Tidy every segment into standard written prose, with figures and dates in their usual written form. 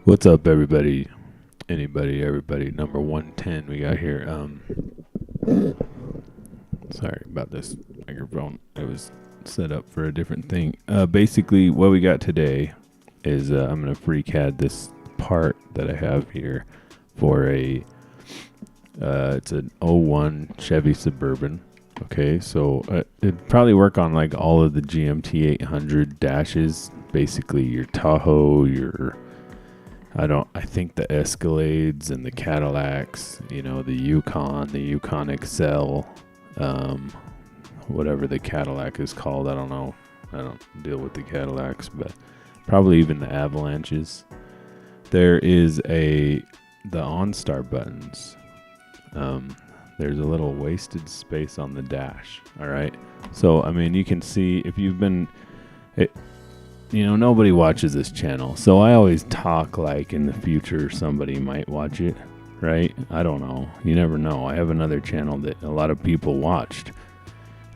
What's up, everybody? Anybody, everybody. Number 110 we got here. Sorry about this microphone. It was set up for a different thing. Basically, what we got today is I'm going to Freecad this part that I have here for it's an '01 Chevy Suburban. Okay, so it'd probably work on like all of the GMT 800 dashes. Basically, your Tahoe, I think the Escalades and the Cadillacs, the Yukon XL, whatever the Cadillac is called. I don't know. I don't deal with the Cadillacs, but probably even the Avalanches. There is the OnStar buttons. There's a little wasted space on the dash. All right. So, you can see if you've been, nobody watches this channel. So I always talk like in the future somebody might watch it, right? I don't know. You never know. I have another channel that a lot of people watched.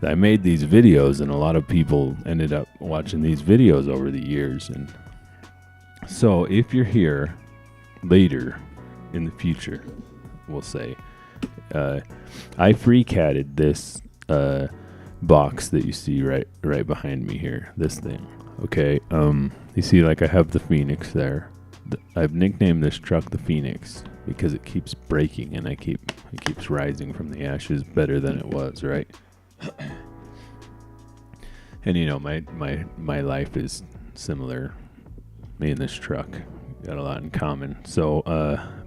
I made these videos and a lot of people ended up watching these videos over the years. And so if you're here later in the future, we'll say, I Freecaded this box that you see right behind me here, this thing. Okay, you see, like I have the Phoenix there. I've nicknamed this truck the Phoenix because it keeps breaking and it keeps rising from the ashes better than it was, right? And my life is similar. Me and this truck got a lot in common. So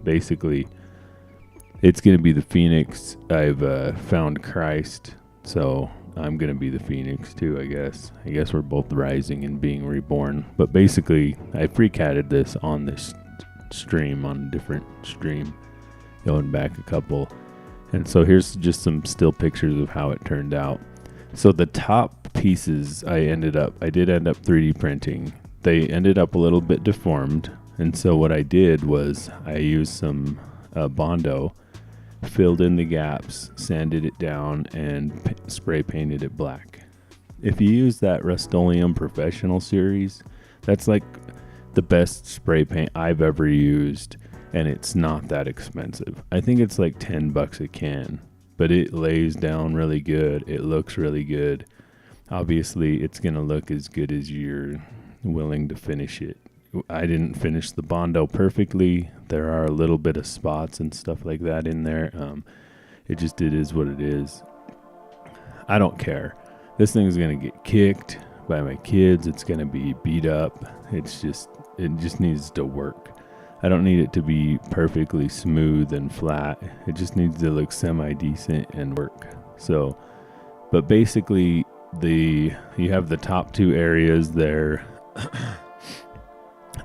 basically, it's gonna be the Phoenix. I've found Christ, so I'm going to be the Phoenix too, I guess. I guess we're both rising and being reborn. But basically, I Freecaded this on this stream, on a different stream, going back a couple. And so here's just some still pictures of how it turned out. So the top pieces I did end up 3D printing. They ended up a little bit deformed. And so what I did was I used some Bondo, filled in the gaps, sanded it down, and spray painted it black. If you use that Rust-Oleum Professional series, that's like the best spray paint I've ever used, and it's not that expensive. I think it's like $10 a can, but it lays down really good. It looks really good. Obviously, it's going to look as good as you're willing to finish it. I didn't finish the Bondo perfectly. There are a little bit of spots and stuff like that in there. It is what it is. I don't care. This thing is going to get kicked by my kids. It's going to be beat up. It just needs to work. I don't need it to be perfectly smooth and flat. It just needs to look semi-decent and work. So, but basically you have the top two areas there.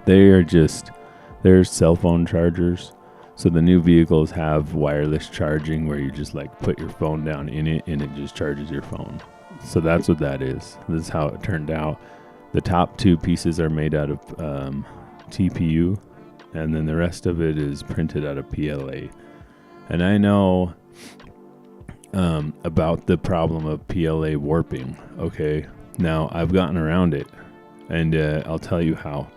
They're cell phone chargers. So the new vehicles have wireless charging where you just like put your phone down in it and it just charges your phone. So that's what that is. This is how it turned out. The top two pieces are made out of TPU, and then the rest of it is printed out of PLA. And I know about the problem of PLA warping. Okay, now I've gotten around it, and I'll tell you how.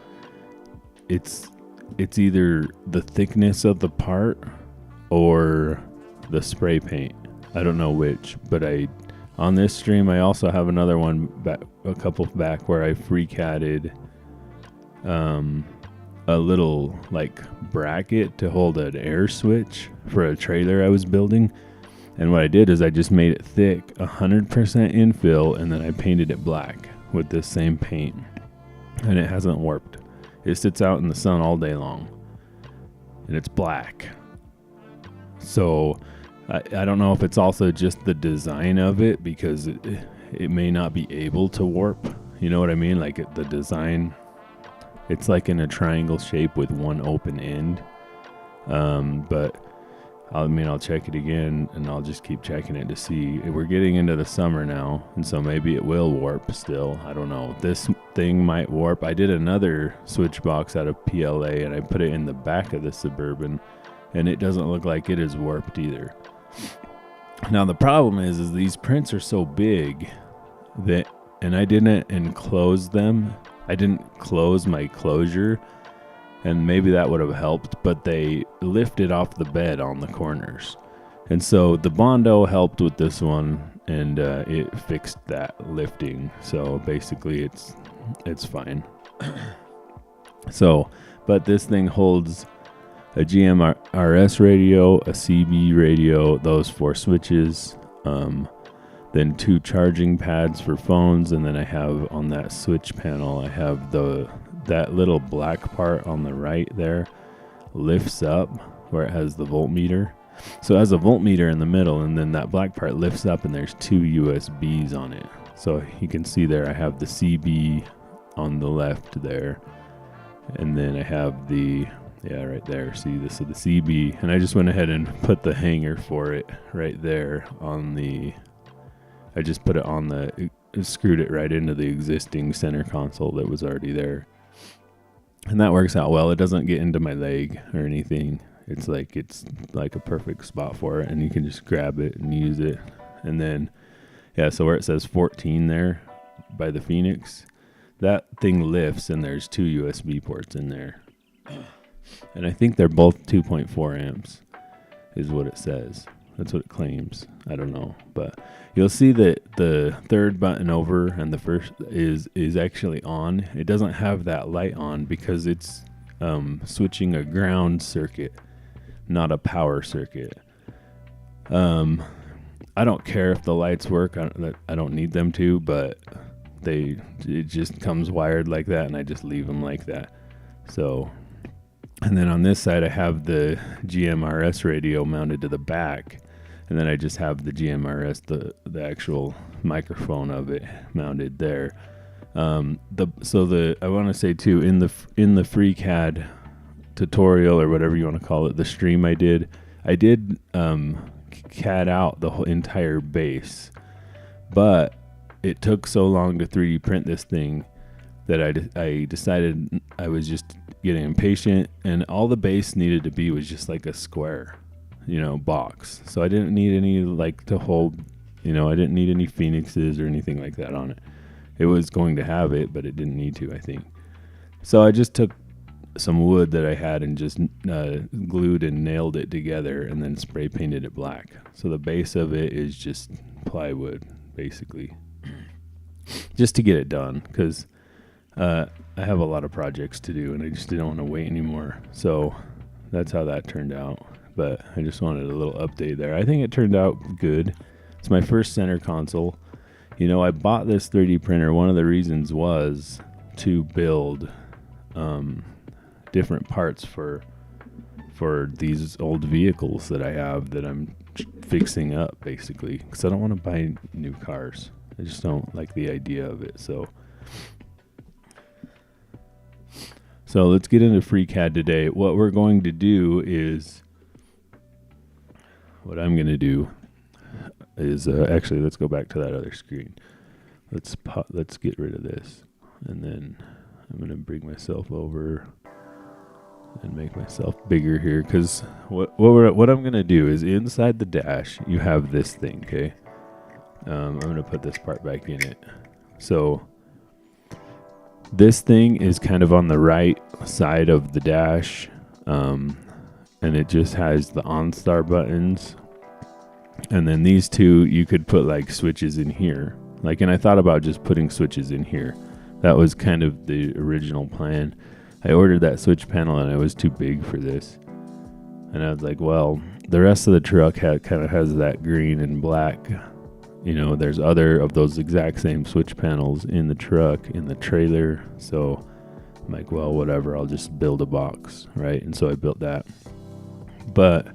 It's either the thickness of the part or the spray paint. I don't know which, but on this stream I also have another one back, a couple back, where I Freecaded a little like bracket to hold an air switch for a trailer I was building. And what I did is I just made it thick, 100% infill, and then I painted it black with this same paint, and it hasn't warped. It sits out in the sun all day long, and it's black. So I don't know if it's also just the design of it, because it may not be able to warp. You know what I mean? Like the design, it's like in a triangle shape with one open end. But I'll check it again, and I'll just keep checking it to see. We're getting into the summer now, and so maybe it will warp still. I don't know. This thing might warp. I did another switch box out of PLA, and I put it in the back of the Suburban, and it doesn't look like it is warped either. Now, the problem is these prints are so big and I didn't enclose them. I didn't close my closure. and maybe that would have helped, but they lifted off the bed on the corners. And so the Bondo helped with this one, and it fixed that lifting. So basically it's fine. So, but this thing holds a GMRS radio, a CB radio, those 4 switches, then 2 charging pads for phones, and then I have on that switch panel, I have that little black part on the right there lifts up where it has the voltmeter. So it has a voltmeter in the middle, and then that black part lifts up, and there's 2 USBs on it. So you can see there I have the CB on the left there, and then I have right there, see this, so the CB, and I just went ahead and put the hanger for it right there I just put it on screwed it right into the existing center console that was already there. And that works out well. It doesn't get into my leg or anything. It's like a perfect spot for it, and you can just grab it and use it. And then, so where it says 14 there by the Phoenix, that thing lifts, and there's 2 USB ports in there. And I think they're both 2.4 amps is what it says. That's what it claims. I don't know. But you'll see that the third button over and the first is actually on. It doesn't have that light on because it's switching a ground circuit, not a power circuit. I don't care if the lights work. I don't need them to, but it just comes wired like that, and I just leave them like that. So, and then on this side, I have the GMRS radio mounted to the back, and then I just have the GMRS, the actual microphone of it mounted there. I want to say too, in the Freecad tutorial, or whatever you want to call it, the stream I did CAD out the whole entire base, but it took so long to 3D print this thing that I decided I was just getting impatient, and all the base needed to be was just like a square, box. So I didn't need any to hold, I didn't need any Phoenixes or anything like that on it. It was going to have it, but it didn't need to, I think. So I just took some wood that I had and just glued and nailed it together, and then spray painted it black. So the base of it is just plywood, basically, just to get it done, because I have a lot of projects to do, and I just didn't want to wait anymore. So that's how that turned out. But I just wanted a little update there. I think it turned out good. It's my first center console. I bought this 3D printer. One of the reasons was to build different parts for these old vehicles that I have that I'm fixing up, basically, because I don't want to buy new cars. I just don't like the idea of it. So let's get into Freecad today. What we're going to do is, actually, let's go back to that other screen. Let's get rid of this, and then I'm going to bring myself over and make myself bigger here, because what I'm going to do is, inside the dash you have this thing, okay? I'm going to put this part back in it. So this thing is kind of on the right side of the dash, and it just has the OnStar buttons. And then these two, you could put switches in here. And I thought about just putting switches in here. That was kind of the original plan. I ordered that switch panel, and it was too big for this. And I was like, well, the rest of the truck kind of has that green and black. There's other of those exact same switch panels in the truck, in the trailer. So I'm like, well, whatever, I'll just build a box, right? And so I built that. But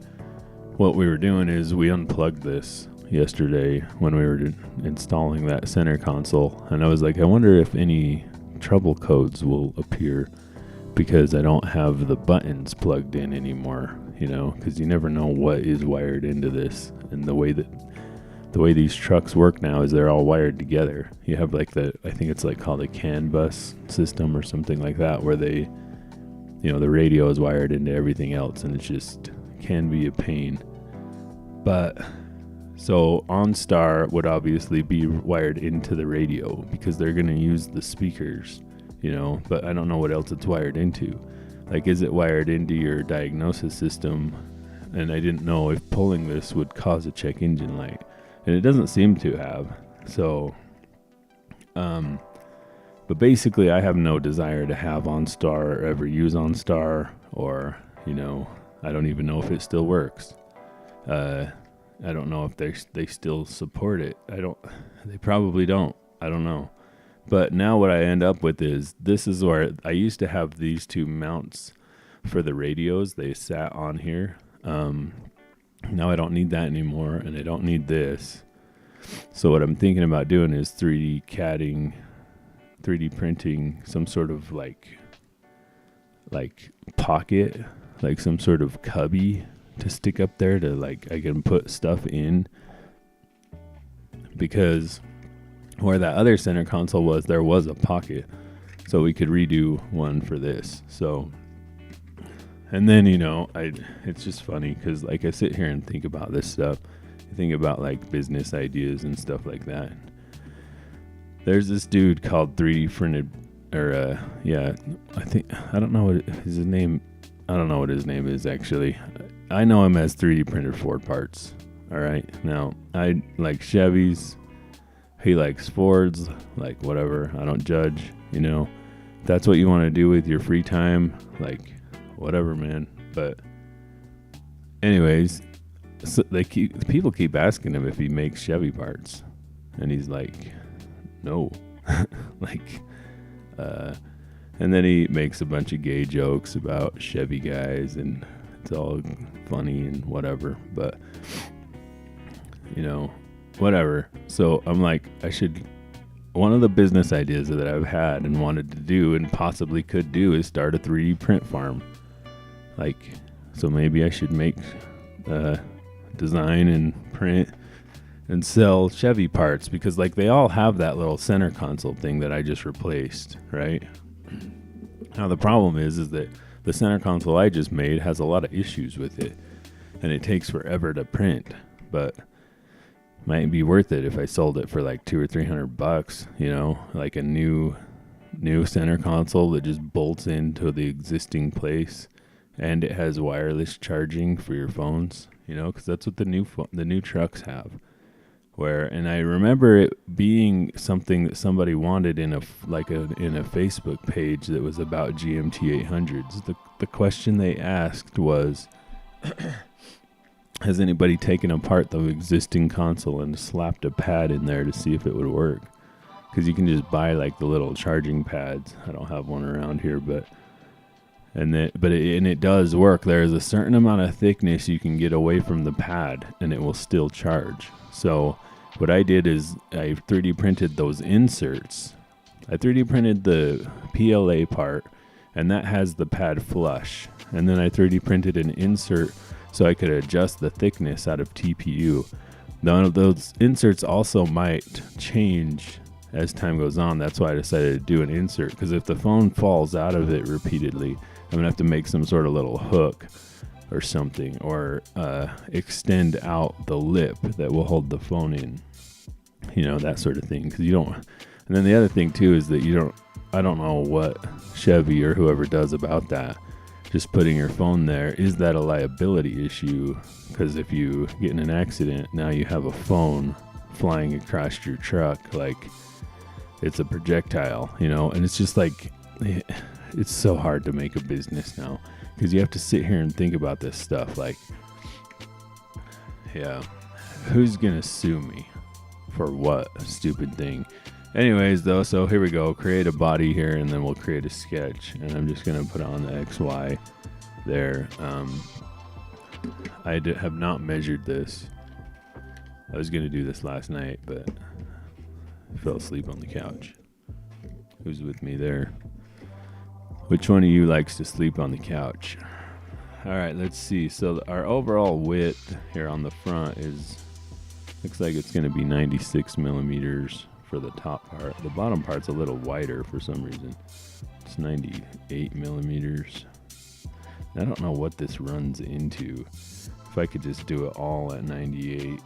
what we were doing is we unplugged this yesterday when we were installing that center console. And I was like, I wonder if any trouble codes will appear, because I don't have the buttons plugged in anymore, because you never know what is wired into this. And the way these trucks work now is they're all wired together. You have I think it's called a CAN bus system or something like that, where the radio is wired into everything else, and it just can be a pain. But so OnStar would obviously be wired into the radio, because they're going to use the speakers, but I don't know what else it's wired into. Like, is it wired into your diagnosis system? And I didn't know if pulling this would cause a check engine light, and it doesn't seem to have. So, but basically I have no desire to have OnStar or ever use OnStar, or, I don't even know if it still works. I don't know if they still support it. They probably don't. I don't know. But now what I end up with is, this is where I used to have these two mounts for the radios. They sat on here. Now I don't need that anymore, and I don't need this. So what I'm thinking about doing is 3D CADing, 3D printing some sort of like pocket, like some sort of cubby to stick up there to, like, I can put stuff in, because where that other center console was, there was a pocket, so we could redo one for this. So, and then, it's just funny because, like, I sit here and think about this stuff. I think about, like, business ideas and stuff like that. There's this dude called 3D printed, or I don't know what his name. I don't know what his name is, actually. I know him as 3D printed Ford parts. All right. Now, I like Chevys. He likes Fords, like, whatever. I don't judge, That's what you want to do with your free time, like, whatever, man. But anyways, so people keep asking him if he makes Chevy parts, and he's like, no. And then he makes a bunch of gay jokes about Chevy guys, and it's all funny and whatever, but whatever. So I'm like, one of the business ideas that I've had and wanted to do and possibly could do is start a 3D print farm. Like, so maybe I should make, design and print and sell Chevy parts, because, like, they all have that little center console thing that I just replaced, right? Now the problem is that the center console I just made has a lot of issues with it, and it takes forever to print, but might be worth it if I sold it for like $200 or $300, like a new center console that just bolts into the existing place, and it has wireless charging for your phones, because that's what the new trucks have. And I remember it being something that somebody wanted in a Facebook page that was about GMT 800s. The question they asked was, has anybody taken apart the existing console and slapped a pad in there to see if it would work? Because you can just buy, like, the little charging pads. I don't have one around here, but it does work. There is a certain amount of thickness you can get away from the pad, and it will still charge. So what I did is I 3D printed those inserts. I 3D printed the PLA part, and that has the pad flush. And then I 3D printed an insert so I could adjust the thickness out of TPU. None of those inserts also might change as time goes on. That's why I decided to do an insert, because if the phone falls out of it repeatedly, I'm going to have to make some sort of little hook or something, or extend out the lip that will hold the phone in, that sort of thing. Because you don't. And then the other thing too is that I don't know what Chevy or whoever does about that. Just putting your phone there, is that a liability issue? Because if you get in an accident, now you have a phone flying across your truck like it's a projectile, and it's just like, it's so hard to make a business now, because you have to sit here and think about this stuff. Like, yeah, who's gonna sue me for what stupid thing? Anyways, though, so here we go. Create a body here, and then we'll create a sketch. And I'm just going to put on the XY there. I have not measured this. I was going to do this last night, but I fell asleep on the couch. Who's with me there? Which one of you likes to sleep on the couch? All right, let's see. So our overall width here on the front looks like it's going to be 96 millimeters. For the top part. The bottom part's a little wider for some reason. It's 98 millimeters. I don't know what this runs into. If I could just do it all at 98,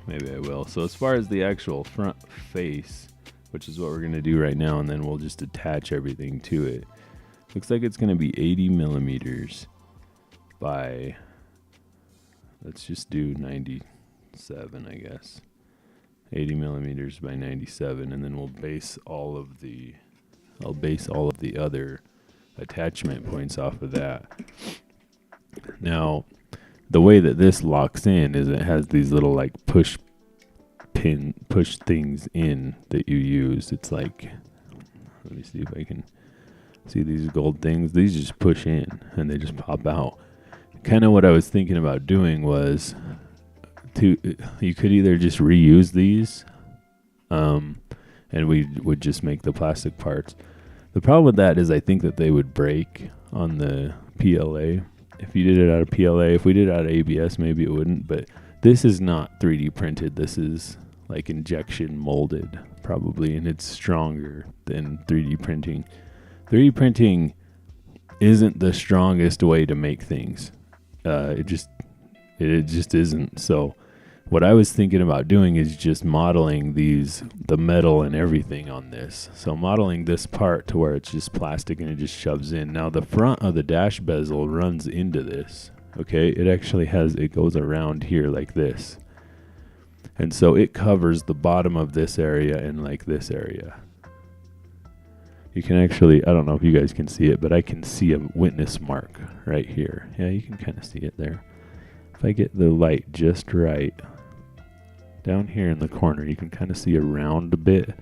maybe I will. So as far as the actual front face, which is what we're going to do right now, and then we'll just attach everything to it. Looks like it's going to be 80 millimeters by, let's just do 97, I guess. 80 millimeters by 97, and then I'll base all of the other attachment points off of that. Now, the way that this locks in is it has these little like push things in that you use. It's like, let me see if I can see these gold things. These just push in and they just pop out. Kind of what I was thinking about doing was you could either just reuse these, and we would just make the plastic parts. The problem with that is I think that they would break on the PLA. If you did it out of PLA, if we did it out of ABS, maybe it wouldn't, but this is not 3D printed. This is like injection molded probably, and it's stronger than 3D printing. 3D printing isn't the strongest way to make things. It just isn't. So what I was thinking about doing is just modeling the metal and everything on this. So modeling this part to where it's just plastic and it just shoves in. Now the front of the dash bezel runs into this. Okay, it goes around here like this. And so it covers the bottom of this area and like this area. You can actually, I don't know if you guys can see it, but I can see a witness mark right here. Yeah, you can kind of see it there. If I get the light just right, down here in the corner, you can kind of see around a bit.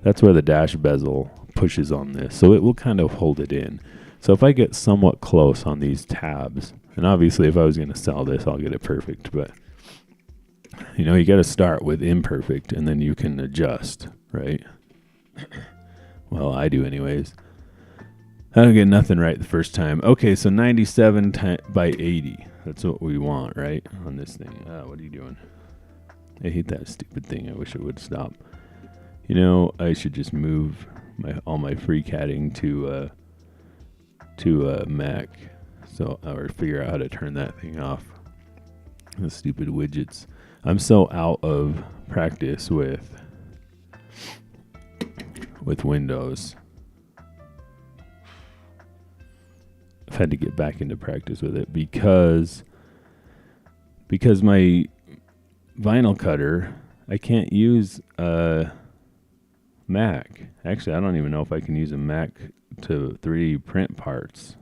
That's where the dash bezel pushes on this. So it will kind of hold it in. So if I get somewhat close on these tabs, and obviously if I was going to sell this, I'll get it perfect. But, you know, you got to start with imperfect and then you can adjust, right? Well, I do anyways. I don't get nothing right the first time. Okay, so 97 by 80. That's what we want, right? On this thing. What are you doing? I hate that stupid thing. I wish it would stop. You know, I should just move all my Freecading to Mac, so or figure out how to turn that thing off. The stupid widgets. I'm so out of practice with Windows. I've had to get back into practice with it because my vinyl cutter, I can't use a Mac. Actually, I don't even know if I can use a Mac to 3D print parts.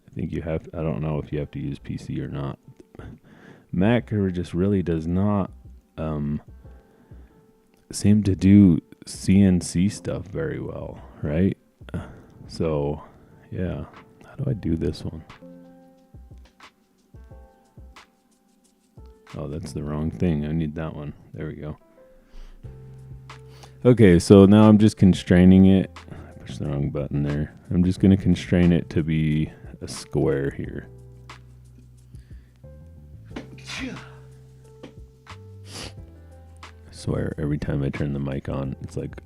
I think you have, I don't know if you have to use PC or not. Mac just really does not seem to do CNC stuff very well, right? So, yeah. How do I do this one? Oh, that's the wrong thing. I need that one. There we go. Okay, so now I'm just constraining it. I pushed the wrong button there. I'm just going to constrain it to be a square here. I swear, every time I turn the mic on, it's like,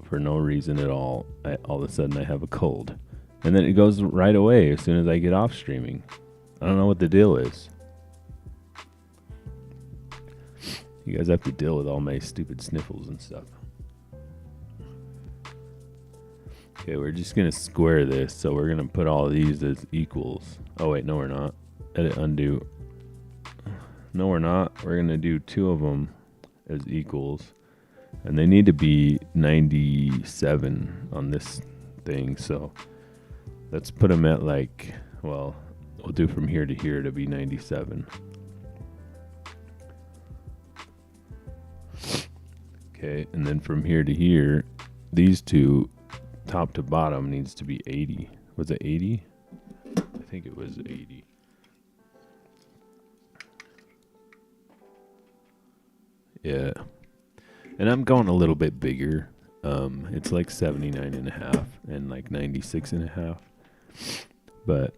for no reason at all, all of a sudden I have a cold. And then it goes right away as soon as I get off streaming. I don't know what the deal is. You guys have to deal with all my stupid sniffles and stuff. Okay, we're just going to square this. So we're going to put all of these as equals. Oh, wait, no, we're not. Edit, undo. No, we're not. We're going to do two of them as equals. And they need to be 97 on this thing. So let's put them at like, well, we'll do from here to here to be 97. Okay, and then from here to here, these two, top to bottom, needs to be 80. Was it 80? I think it was 80. Yeah. And I'm going a little bit bigger. It's like 79 and a half and like 96 and a half. But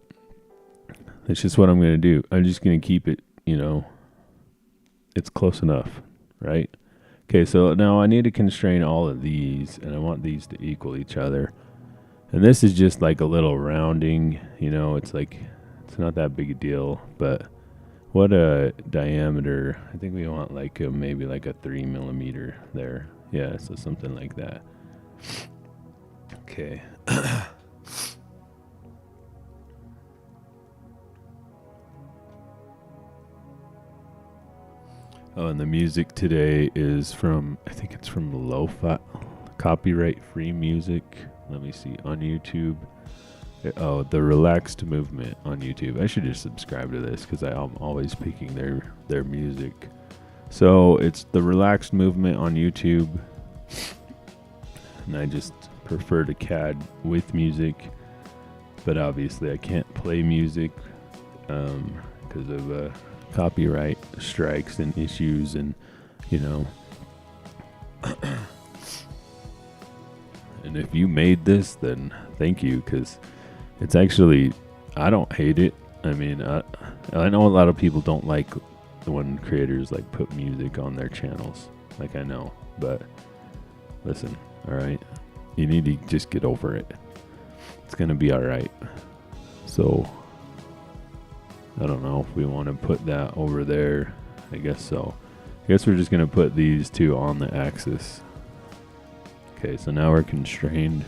that's just what I'm going to do. I'm just going to keep it, you know, it's close enough, right? Okay, so now I need to constrain all of these, and I want these to equal each other. And this is just like a little rounding, you know, it's like, it's not that big a deal, but what a diameter. I think we want like maybe like a 3 millimeter there. Yeah, so something like that. Okay. Oh, and the music today is from, I think it's from Lo-Fi, copyright free music. Let me see, on YouTube. Oh, the Relaxed Movement on YouTube. I should just subscribe to this because I'm always picking their music. So it's the Relaxed Movement on YouTube. And I just prefer to CAD with music. But obviously I can't play music because of copyright strikes and issues and, you know. And if you made this, then thank you, because it's actually, I don't hate it. I mean, I know a lot of people don't like when creators like put music on their channels. Like, I know, but listen, all right, you need to just get over it. It's gonna be all right. So I don't know if we want to put that over there. I guess so. I guess we're just gonna put these two on the axis. Okay, so now we're constrained.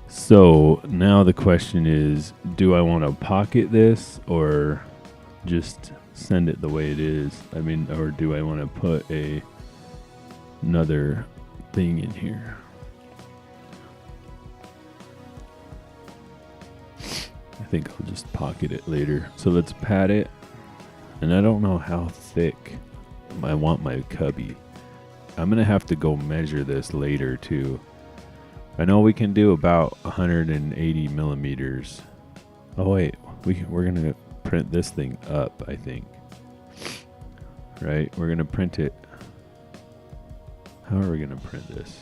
So now the question is, do I want to pocket this or just send it the way it is? I mean, or do I want to put another thing in here? I think I'll just pocket it later. So let's pad it. And I don't know how thick I want my cubby. I'm going to have to go measure this later too. I know we can do about 180 millimeters. Oh wait, we're going to print this thing up, I think. Right? We're going to print it. How are we going to print this?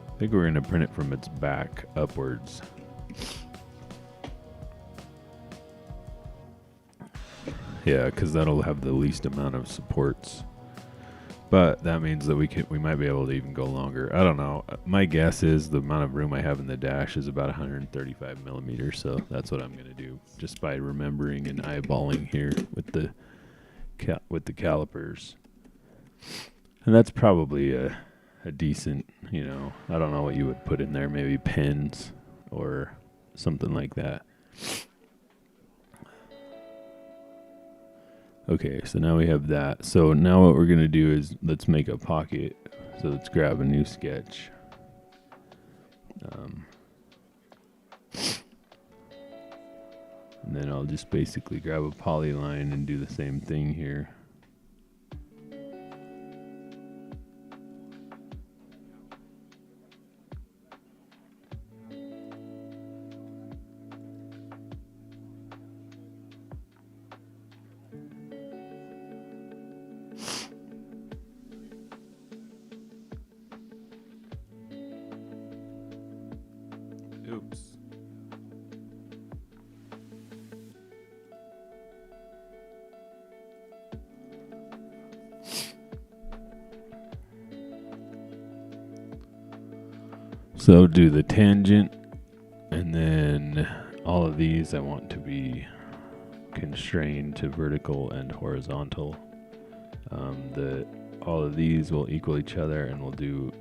I think we're going to print it from its back upwards. Yeah, because that'll have the least amount of supports. But that means that we might be able to even go longer. I don't know. My guess is the amount of room I have in the dash is about 135 millimeters. So that's what I'm going to do, just by remembering and eyeballing here with the calipers. And that's probably a decent, you know, I don't know what you would put in there. Maybe pins or something like that. Okay, so now we have that. So now what we're going to do is let's make a pocket. So let's grab a new sketch. And then I'll just basically grab a polyline and do the same thing here. Oops. So do the tangent, and then all of these I want to be constrained to vertical and horizontal. All of these will equal each other, and we'll do,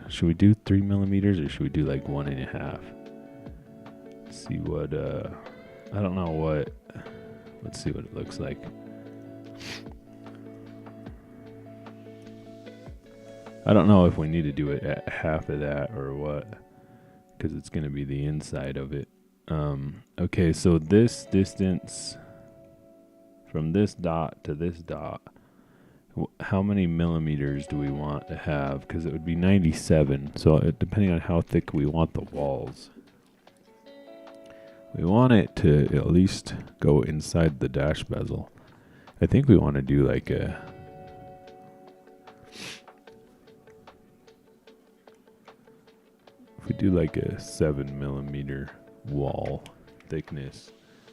should we do 3 millimeters or should we do like 1.5? Let's see what, I don't know what, let's see what it looks like. I don't know if we need to do it at half of that or what, because it's going to be the inside of it. Okay, so this distance from this dot to this dot, how many millimeters do we want to have? Because it would be 97. So depending on how thick we want the walls, we want it to at least go inside the dash bezel. I think we want to do like a, if we do like a 7 millimeter wall thickness,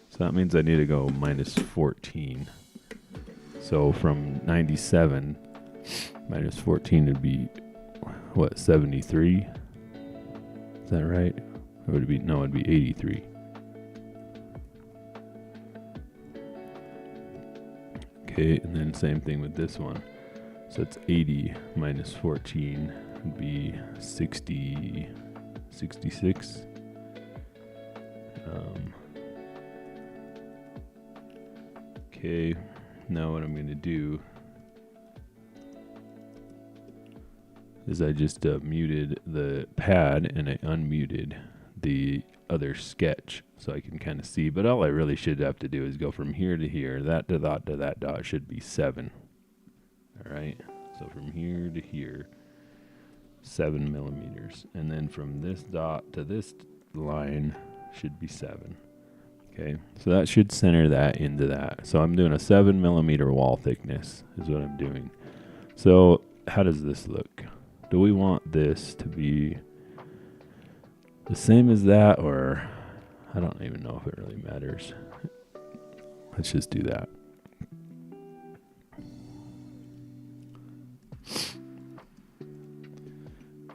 so that means I need to go minus 14. So from 97 minus 14 would be, what, 73? Is that right? Or would it be, no, it'd be 83. Okay, and then same thing with this one. So it's 80 minus 14 would be 60, 66. Okay, now what I'm going to do is I just muted the pad and I unmuted the other sketch so I can kind of see. But all I really should have to do is go from here to here. That to that dot should be 7. All right, so from here to here, 7 millimeters. And then from this dot to this line should be 7. Okay, so that should center that into that. So I'm doing a 7 millimeter wall thickness is what I'm doing. So how does this look? Do we want this to be the same as that, or I don't even know if it really matters. Let's just do that.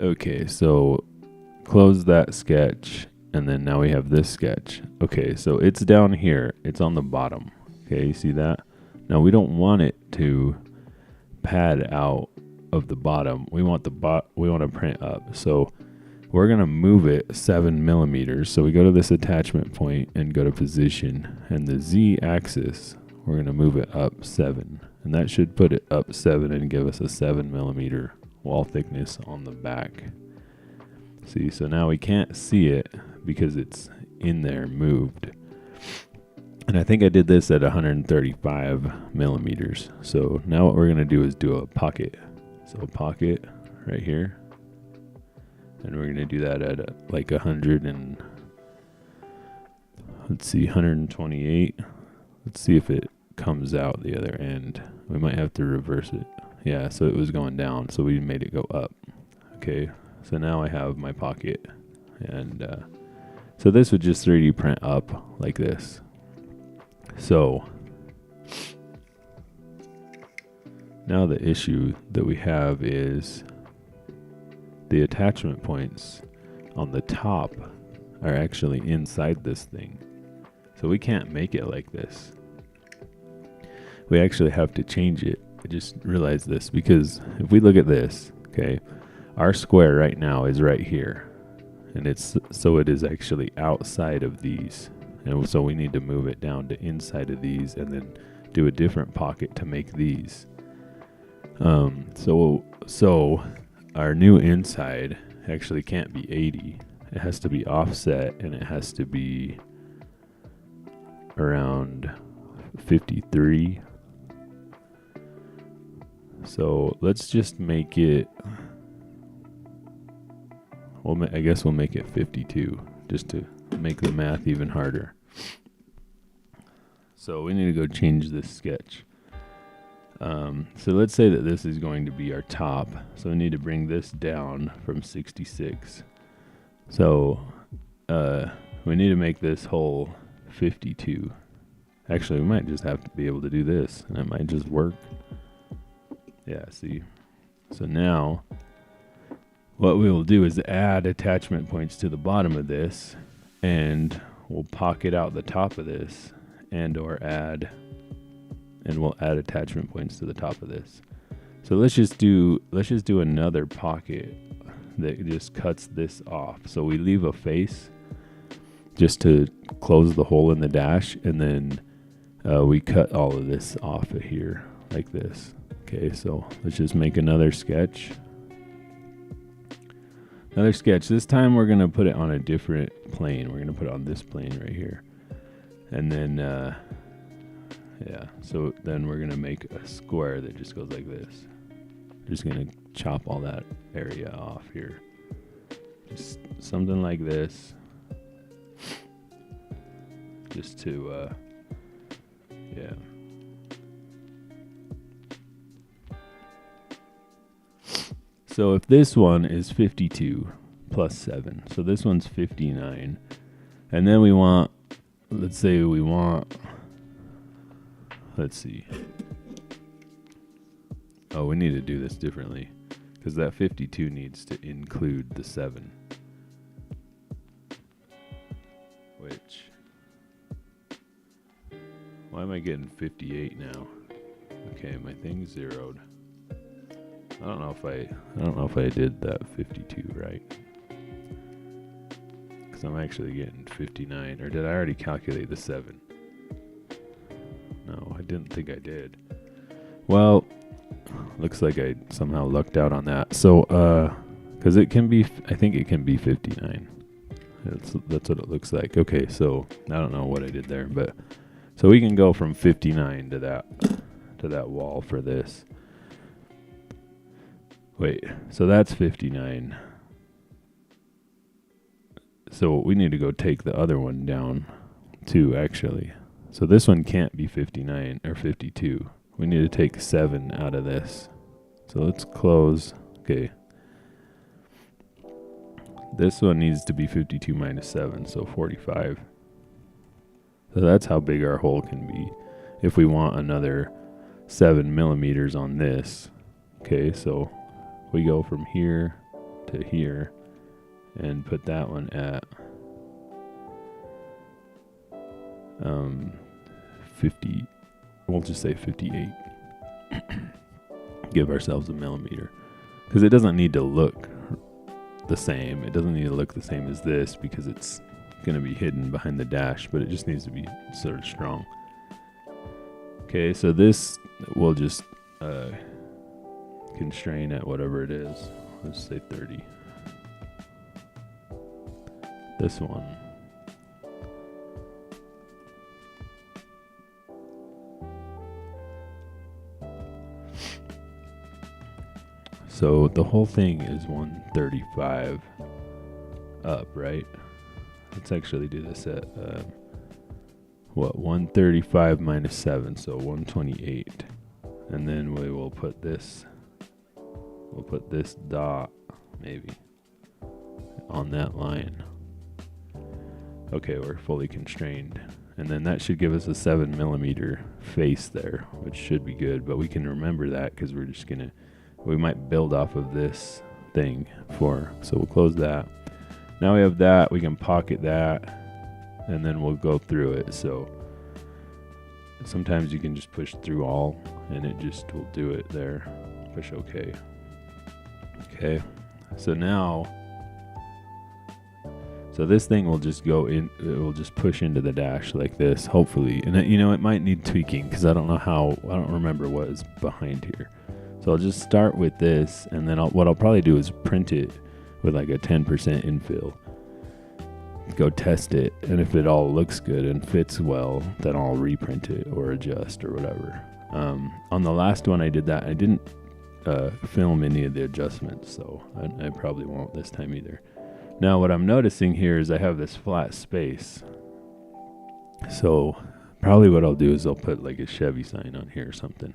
Okay, so close that sketch. And then now we have this sketch. Okay, so it's down here. It's on the bottom. Okay, you see that? Now we don't want it to pad out of the bottom. We want we want to print up. So we're gonna move it 7 millimeters. So we go to this attachment point and go to position, and the Z axis, we're gonna move it up 7, and that should put it up 7 and give us a 7 millimeter wall thickness on the back. See, so now we can't see it because it's in there moved. And I think I did this at 135 millimeters. So now what we're going to do is do a pocket. So a pocket right here. And we're going to do that at like 100 and, let's see, 128. Let's see if it comes out the other end. We might have to reverse it. Yeah, so it was going down, so we made it go up. Okay. So now I have my pocket, and so this would just 3D print up like this. So now the issue that we have is the attachment points on the top are actually inside this thing. So we can't make it like this. We actually have to change it. I just realized this because if we look at this, okay, our square right now is right here, and it is actually outside of these, and so we need to move it down to inside of these and then do a different pocket to make these. So our new inside actually can't be 80. It has to be offset, and it has to be around 53. So let's just make it, I guess we'll make it 52, just to make the math even harder. So we need to go change this sketch. So let's say that this is going to be our top. So we need to bring this down from 66. So we need to make this whole 52. Actually, we might just have to be able to do this, and it might just work. Yeah, see. So now what we will do is add attachment points to the bottom of this, and we'll pocket out the top of this, and we'll add attachment points to the top of this. So let's just do another pocket that just cuts this off. So we leave a face just to close the hole in the dash, and then we cut all of this off of here like this. Okay, so let's just make another sketch. This time we're going to put it on a different plane. We're going to put it on this plane right here. And then, so then we're going to make a square that just goes like this. Just going to chop all that area off here. Just something like this. Just to, yeah. So if this one is 52 plus 7, so this one's 59. And then we want, let's see. Oh, we need to do this differently, because that 52 needs to include the 7. Which, why am I getting 58 now? Okay, my thing's zeroed. I don't know if I did that 52 right. because I'm actually getting 59. Or did I already calculate the 7? No, I didn't think I did. Well, looks like I somehow lucked out on that. So, because it can be, I think it can be 59. That's what it looks like. Okay, so I don't know what I did there, but so we can go from 59 to that wall for this. Wait, so that's 59. So we need to go take the other one down too, actually. So this one can't be 59 or 52. We need to take 7 out of this. So let's close. Okay. This one needs to be 52 minus 7, so 45. So that's how big our hole can be if we want another 7 millimeters on this. Okay, so we go from here to here and put that one at 50. We'll just say 58. Give ourselves a millimeter, because it doesn't need to look the same. It doesn't need to look the same as this because it's going to be hidden behind the dash, but it just needs to be sort of strong. Okay, so this will just constrain at whatever it is. Let's say 30. This one. So the whole thing is 135 up, right? Let's actually do this at 135 minus 7, so 128. And then we will put this, dot maybe on that line. Okay, we're fully constrained. And then that should give us a 7 millimeter face there, which should be good, but we can remember that because we might build off of this thing so we'll close that. Now we have that, we can pocket that, and then we'll go through it. So sometimes you can just push through all and it just will do it there. Push OK. Okay, so now, so this thing will just go in, it will just push into the dash like this, hopefully. And it might need tweaking because I don't remember what is behind here. So I'll just start with this, and then what I'll probably do is print it with like a 10% infill. Go test it, and if it all looks good and fits well, then I'll reprint it or adjust or whatever. On the last one I did that, I didn't film any of the adjustments, so I probably won't this time either. Now what I'm noticing here is I have this flat space. So probably what I'll do is I'll put like a Chevy sign on here or something.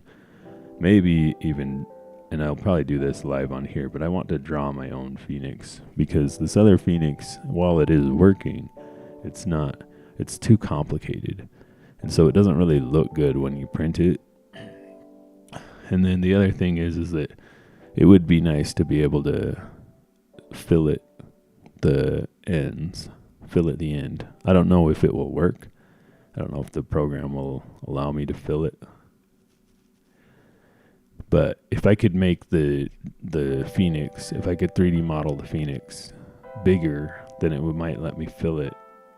Maybe even, and I'll probably do this live on here, but I want to draw my own Phoenix because this other Phoenix, while it is working, it's too complicated. And so it doesn't really look good when you print it. And then the other thing is that it would be nice to be able to fillet the ends, fillet the end. I don't know if it will work. I don't know if the program will allow me to fillet. But if I could make the Phoenix, if I could 3D model the Phoenix bigger, then it might let me fillet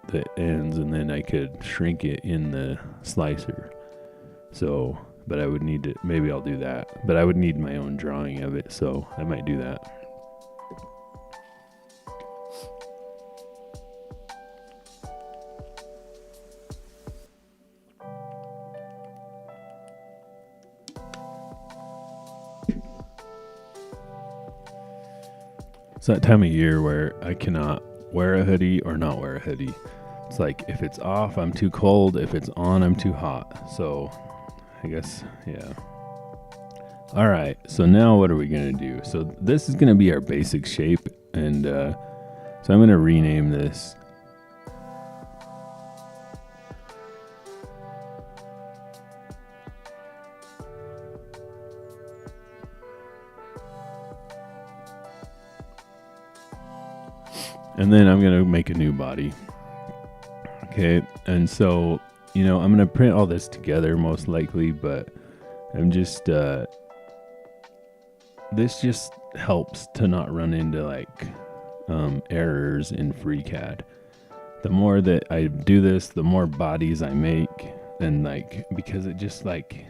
the ends, and then I could shrink it in the slicer. So, but I would need to, maybe I'll do that. But I would need my own drawing of it, so I might do that. It's that time of year where I cannot wear a hoodie or not wear a hoodie. It's like if it's off, I'm too cold. If it's on, I'm too hot. So I guess, yeah. All right, so now what are we gonna do? So this is gonna be our basic shape, and so I'm gonna rename this. And then I'm going to make a new body. Okay. And so, I'm going to print all this together most likely, but I'm just, this just helps to not run into like, errors in Freecad. the more that I do this, the more bodies I make, and like, because it just like,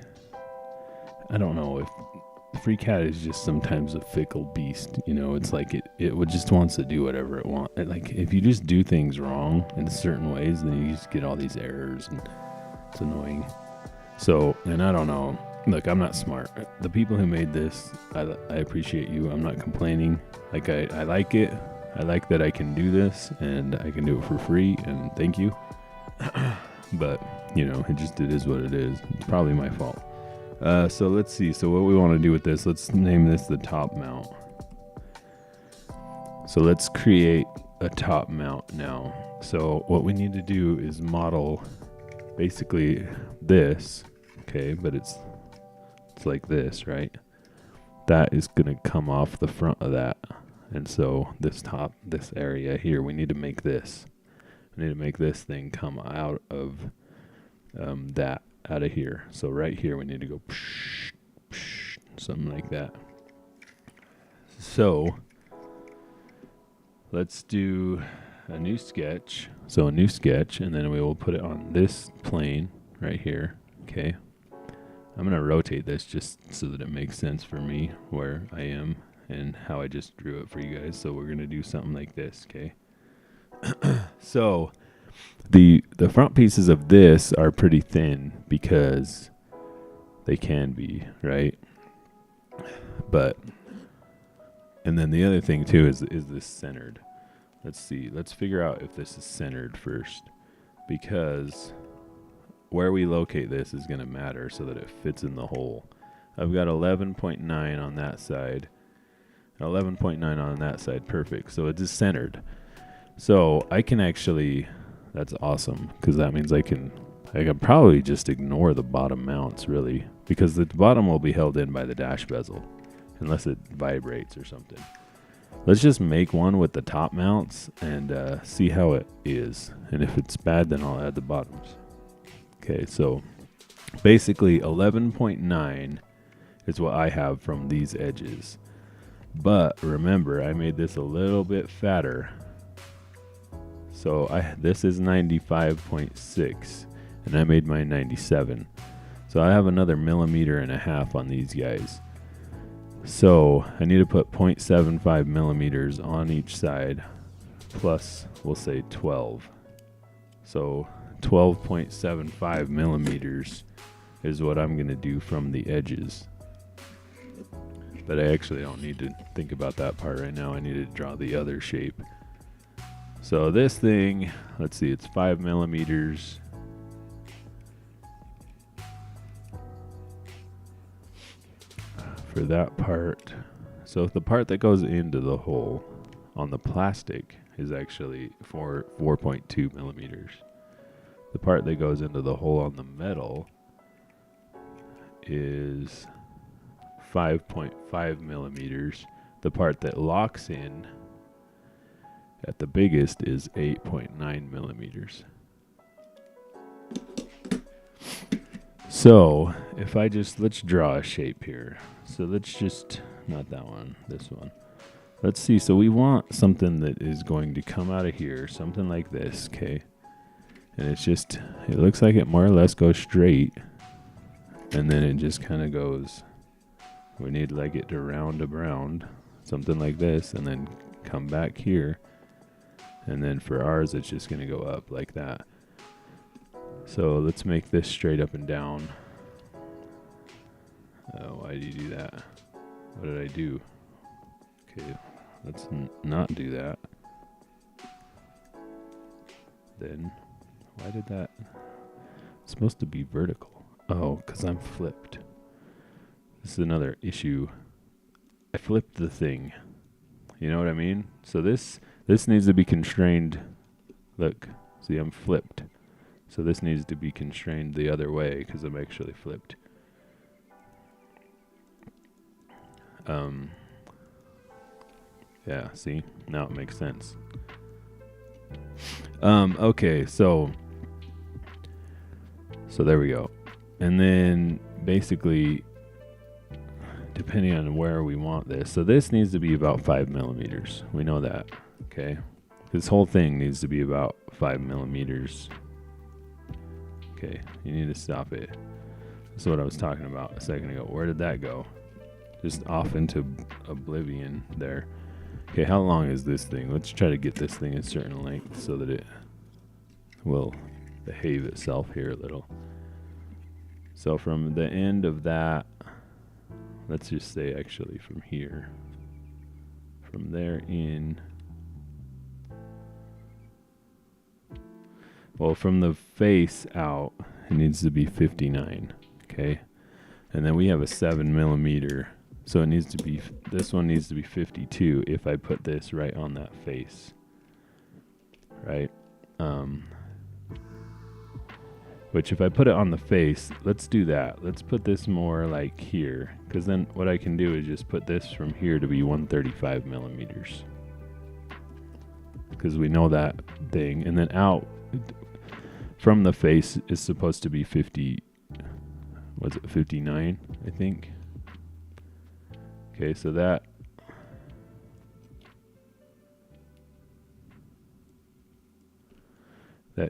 I don't know, if Freecad is just sometimes a fickle beast, you know. It's like it would just wants to do whatever it wants. Like, if you just do things wrong in certain ways, then you just get all these errors, and it's annoying. So, and I don't know, look, I'm not smart. The people who made this, I appreciate you. I'm not complaining. Like, I like it. I like that I can do this, and I can do it for free, and thank you. But, you know, it is what it is. It's probably my fault. So let's see. So what we want to do with this, let's name this the top mount. So let's create a top mount now. So what we need to do is model basically this, okay, but it's like this, right? That is going to come off the front of that. And so this area here, we need to make this. We need to make this thing come out of that. Out of here. So right here we need to go psh, psh, something like that. So let's do a new sketch. So a new sketch, and then we will put it on this plane right here. Okay. I'm going to rotate this just so that it makes sense for me where I am and how I just drew it for you guys. So we're going to do something like this. Okay. So the front pieces of this are pretty thin because they can be, right? But, and then the other thing too is this centered? Let's see. Let's figure out if this is centered first, because where we locate this is going to matter so that it fits in the hole. I've got 11.9 on that side, 11.9 on that side. Perfect. So it is centered. So I can actually, that's awesome, because that means I can probably just ignore the bottom mounts, really, because the bottom will be held in by the dash bezel unless it vibrates or something. Let's just make one with the top mounts and see how it is, and if it's bad, then I'll add the bottoms. Okay, so basically 11.9 is what I have from these edges, but remember, I made this a little bit fatter. So this is 95.6, and I made mine 97. So I have another 1.5 millimeters on these guys. So I need to put 0.75 millimeters on each side, plus we'll say 12. So 12.75 millimeters is what I'm going to do from the edges. But I actually don't need to think about that part right now. I need to draw the other shape. So this thing, let's see, it's 5 millimeters. For that part. So the part that goes into the hole on the plastic is actually 4.2 millimeters. The part that goes into the hole on the metal is 5.5 millimeters. The part that locks in at the biggest is 8.9 millimeters. So if I just, let's draw a shape here. So let's just, not that one, this one. Let's see, so we want something that is going to come out of here, something like this, okay? And it's just, it looks like it more or less goes straight. And then it just kind of goes, we need like it to round around, something like this, and then come back here. And then for ours, it's just going to go up like that. So let's make this straight up and down. Why did you do that? What did I do? Okay, let's not do that. Then, why did that? It's supposed to be vertical. Oh, because I'm flipped. This is another issue. I flipped the thing. You know what I mean? So this needs to be constrained. Look, see, I'm flipped. So this needs to be constrained the other way because I'm actually flipped. Yeah, see? Now it makes sense. Okay, so there we go. And then basically, depending on where we want this, so this needs to be about 5 millimeters. We know that, okay? This whole thing needs to be about 5 millimeters. Okay, you need to stop it. That's what I was talking about a second ago. Where did that go? Just off into oblivion there. Okay, how long is this thing? Let's try to get this thing a certain length so that it will behave itself here a little. So from the end of that, let's just say actually from here, from there in, well, from the face out, it needs to be 59, okay? And then we have a 7 millimeter, so it needs to be, this one needs to be 52 if I put this right on that face, right? Which if I put it on the face, let's do that. Let's put this more like here, because then what I can do is just put this from here to be 135 millimeters. Because we know that thing. And then out from the face is supposed to be 50, what's it, 59, I think. Okay, so that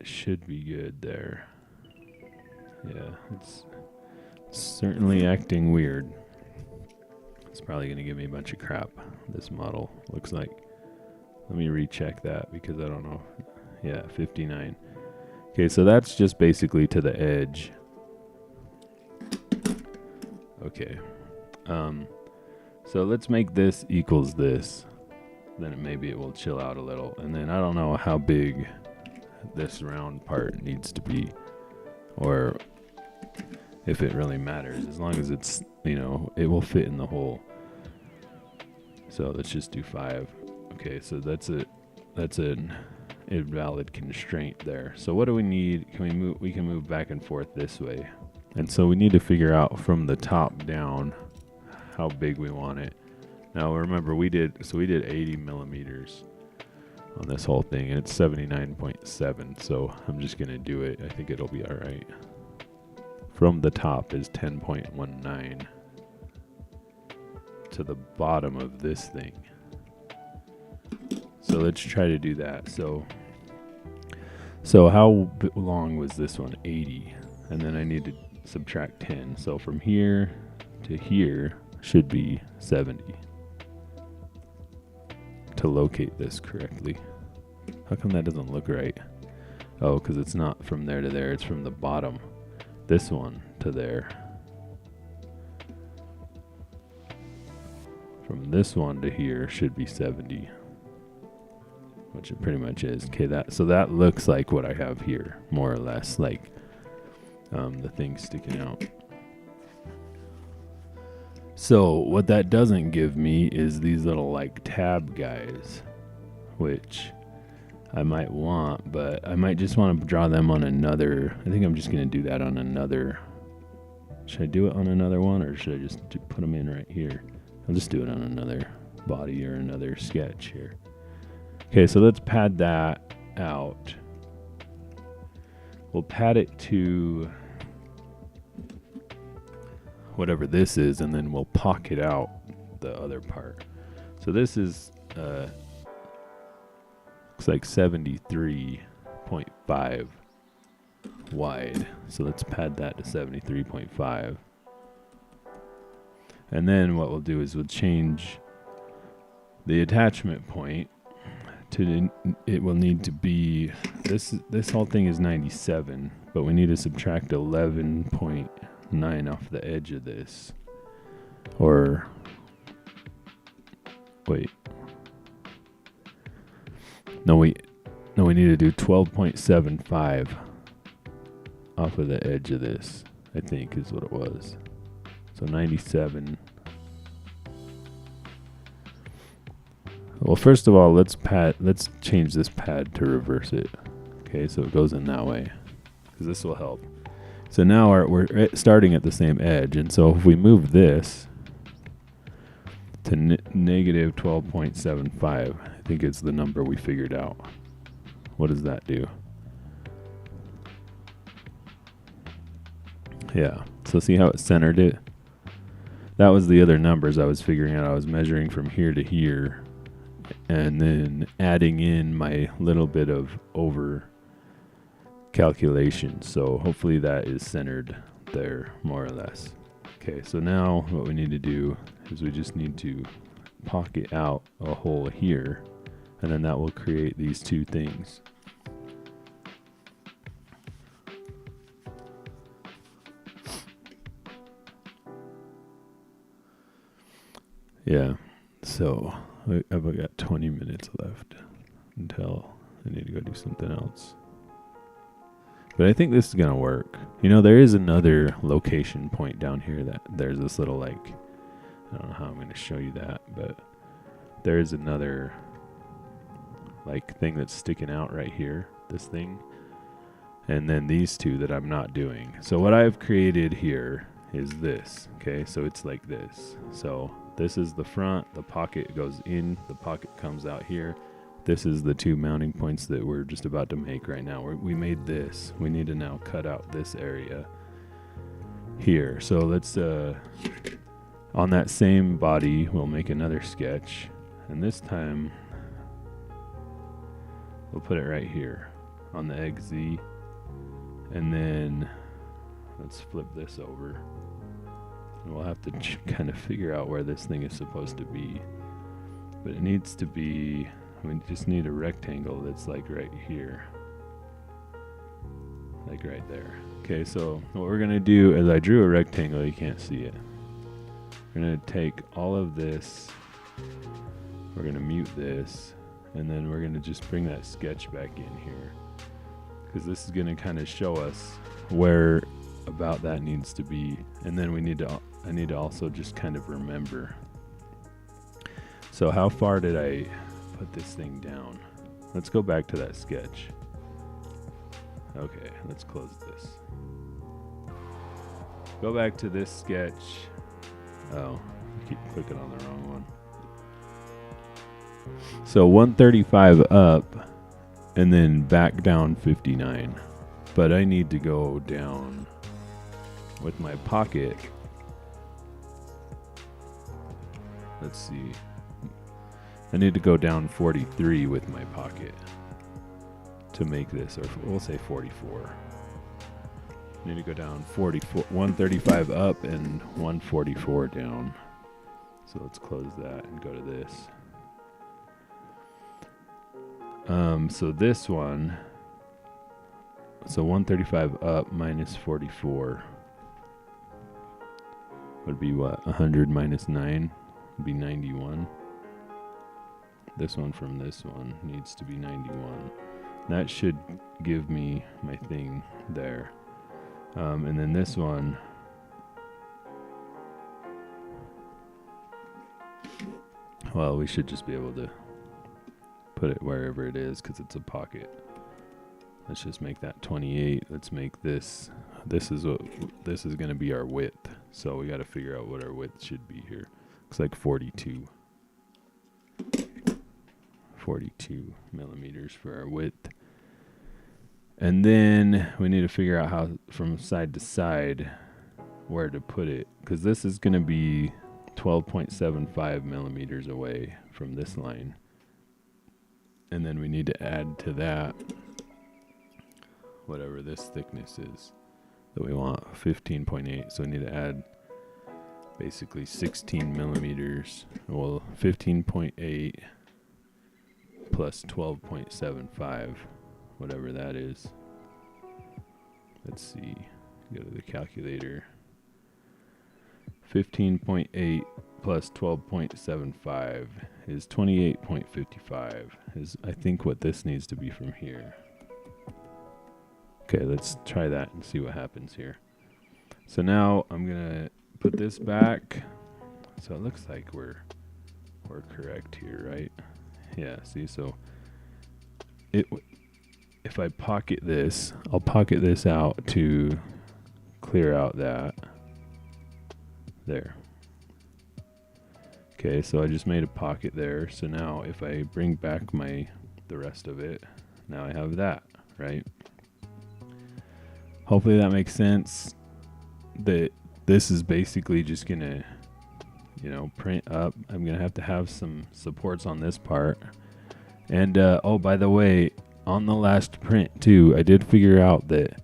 should be good there. Yeah, it's certainly acting weird. It's probably going to give me a bunch of crap, this model, looks like. Let me recheck that because I don't know. Yeah, 59. Okay, so that's just basically to the edge. Okay. So let's make this equals this. Then maybe it will chill out a little. And then I don't know how big this round part needs to be, or if it really matters, as long as it's, you know, it will fit in the hole. So let's just do 5. Okay, so that's an invalid constraint there. So what do we need? We can move back and forth this way. And so we need to figure out from the top down how big we want it. Now remember, we did 80 millimeters on this whole thing, and it's 79.7, so I'm just gonna do it. I think it'll be all right. From the top is 10.19 to the bottom of this thing. So let's try to do that. So how long was this one? 80, and then I need to subtract 10. So from here to here should be 70 to locate this correctly. How come that doesn't look right? Oh, because it's not from there to there, it's from the bottom, this one to there. From this one to here should be 70, which it pretty much is. Okay, so that looks like what I have here, more or less, like the thing sticking out. So what that doesn't give me is these little like tab guys, which I might want, but I might just want to draw them on another. I think I'm just going to do that on another. Should I do it on another one, or should I just put them in right here? I'll just do it on another body or another sketch here. Okay, so let's pad that out. We'll pad it to whatever this is, and then we'll pocket out the other part. So this is looks like 73.5 wide. So let's pad that to 73.5. And then what we'll do is we'll change the attachment point to, it will need to be, this whole thing is 97, but we need to subtract 11.9 off the edge of this. Or wait. No, we need to do 12.75 off of the edge of this, I think is what it was. So 97. Well, first of all, let's change this pad to reverse it. Okay, so it goes in that way, because this will help. So now we're starting at the same edge, and so if we move this to negative 12.75, I think it's the number we figured out. What does that do? Yeah, so see how it centered it? That was the other numbers I was figuring out. I was measuring from here to here, and then adding in my little bit of over calculation. So hopefully that is centered there more or less. Okay, so now what we need to do is we just need to pocket out a hole here, and then that will create these two things. Yeah, so I've got 20 minutes left until I need to go do something else. But I think this is going to work. You know, there is another location point down here that there's this little, like, I don't know how I'm going to show you that, but there is another, like, thing that's sticking out right here, this thing. And then these two that I'm not doing. So what I've created here is this, okay? So it's like this. So this is the front, the pocket goes in, the pocket comes out here. This is the two mounting points that we're just about to make right now. We made this. We need to now cut out this area here. So let's, on that same body, we'll make another sketch. And this time, we'll put it right here on the XZ. And then let's flip this over. And we'll have to kind of figure out where this thing is supposed to be. But it needs to be, we just need a rectangle that's like right here. Like right there. Okay, so what we're gonna do is I drew a rectangle, you can't see it. We're gonna take all of this, we're gonna mute this, and then we're gonna just bring that sketch back in here. Because this is gonna kind of show us where about that needs to be. And then I need to also just kind of remember. So how far did I put this thing down? Let's go back to that sketch. Okay, let's close this. Go back to this sketch. Oh, I keep clicking on the wrong one. So 135 up and then back down 59. But I need to go down with my pocket. Let's see. I need to go down 43 with my pocket to make this, or we'll say 44. I need to go down 135 up and 144 down. So let's close that and go to this. So this one, so 135 up minus 44 would be what? 100 minus 9 would be 91. This one from this one needs to be 91. That should give me my thing there. And then this one, well, we should just be able to put it wherever it is because it's a pocket. Let's just make that 28. Let's make this. This is going to be our width. So we got to figure out what our width should be here. Looks like 42. 42 millimeters for our width. And then we need to figure out how from side to side where to put it, because this is going to be 12.75 millimeters away from this line. And then we need to add to that whatever this thickness is that we want, 15.8. So we need to add basically 16 millimeters. Well, 15.8 plus 12.75, whatever that is. Let's see, go to the calculator. 15.8 plus 12.75 is 28.55 is I think what this needs to be from here. Okay, let's try that and see what happens here. So now I'm gonna put this back. So it looks like we're correct here, right? Yeah, see, so if I pocket this, I'll pocket this out to clear out that there. Okay, so I just made a pocket there. So now if I bring back the rest of it, now I have that, right? Hopefully that makes sense. That this is basically just gonna, print up. I'm going to have some supports on this part. And, oh, by the way, on the last print too, I did figure out that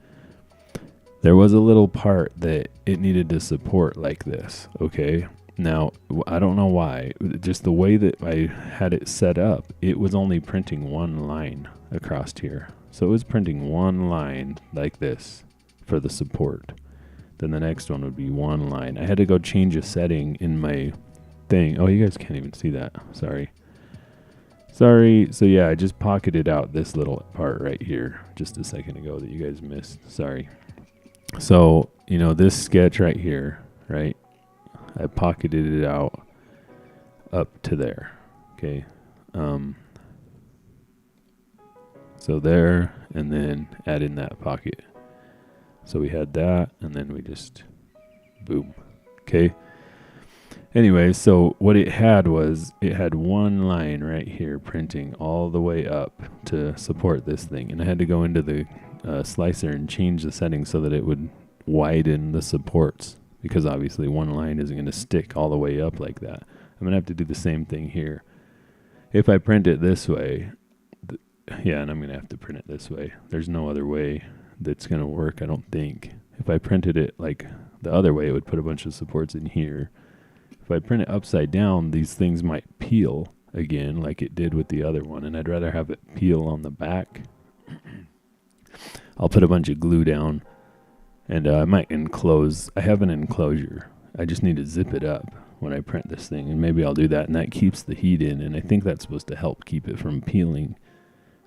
there was a little part that it needed to support like this. Okay. Now, I don't know why, just the way that I had it set up, it was only printing one line across here. So it was printing one line like this for the support. Then the next one would be one line. I had to go change a setting in my thing. Oh, you guys can't even see that. Sorry. So yeah, I just pocketed out this little part right here just a second ago that you guys missed. Sorry. So, this sketch right here, right? I pocketed it out up to there. Okay. So there, and then add in that pocket. So we had that, and then we just boom. Okay. Anyway, so what it had was it had one line right here printing all the way up to support this thing. And I had to go into the slicer and change the settings so that it would widen the supports, because obviously one line isn't going to stick all the way up like that. I'm going to have to do the same thing here. If I print it this way, and I'm going to have to print it this way. There's no other way that's going to work, I don't think. If I printed it like the other way, it would put a bunch of supports in here. If I print it upside down, these things might peel again like it did with the other one, and I'd rather have it peel on the back. I'll put a bunch of glue down, and I might enclose. I have an enclosure. I just need to zip it up when I print this thing, and maybe I'll do that, and that keeps the heat in, and I think that's supposed to help keep it from peeling.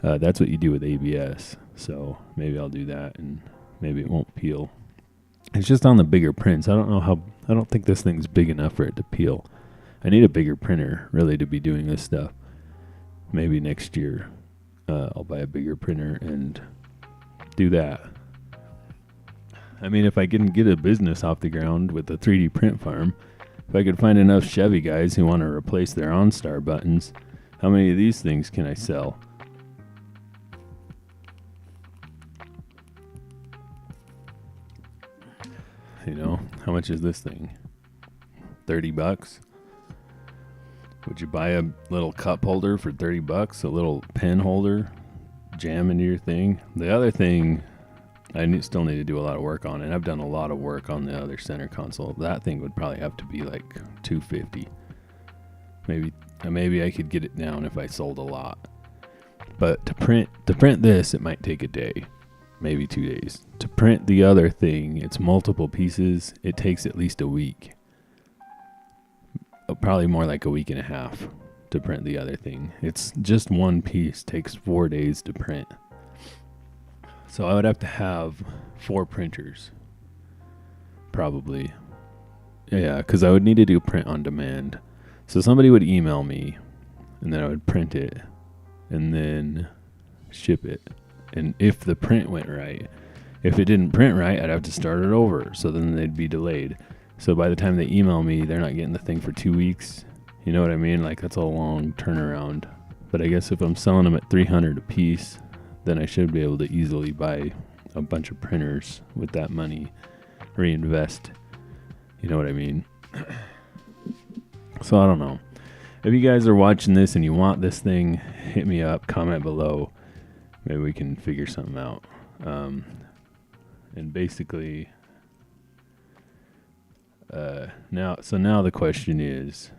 That's what you do with ABS, so maybe I'll do that, and maybe it won't peel. It's just on the bigger prints. I don't think this thing's big enough for it to peel. I need a bigger printer, really, to be doing this stuff. Maybe next year I'll buy a bigger printer and do that. I mean, if I can get a business off the ground with a 3D print farm, if I could find enough Chevy guys who want to replace their OnStar buttons, how many of these things can I sell? How much is this thing? $30? Would you buy a little cup holder for $30? A little pen holder? Jam into your thing? The other thing I still need to do a lot of work on, and I've done a lot of work on the other center console. That thing would probably have to be like $250. Maybe I could get it down if I sold a lot. But to print this, it might take a day. Maybe 2 days. To print the other thing, it's multiple pieces. It takes at least a week. Probably more like a week and a half to print the other thing. It's just one piece. Takes 4 days to print. So I would have to have 4 printers. Probably. Yeah, because I would need to do print on demand. So somebody would email me, and then I would print it, and then ship it. And if the print went right, if it didn't print right, I'd have to start it over. So then they'd be delayed. So by the time they email me, they're not getting the thing for 2 weeks. You know what I mean? Like, that's a long turnaround. But I guess if I'm selling them at $300 a piece, then I should be able to easily buy a bunch of printers with that money, reinvest. You know what I mean? So I don't know. If you guys are watching this and you want this thing, hit me up, comment below. Maybe we can figure something out. And basically, now the question is,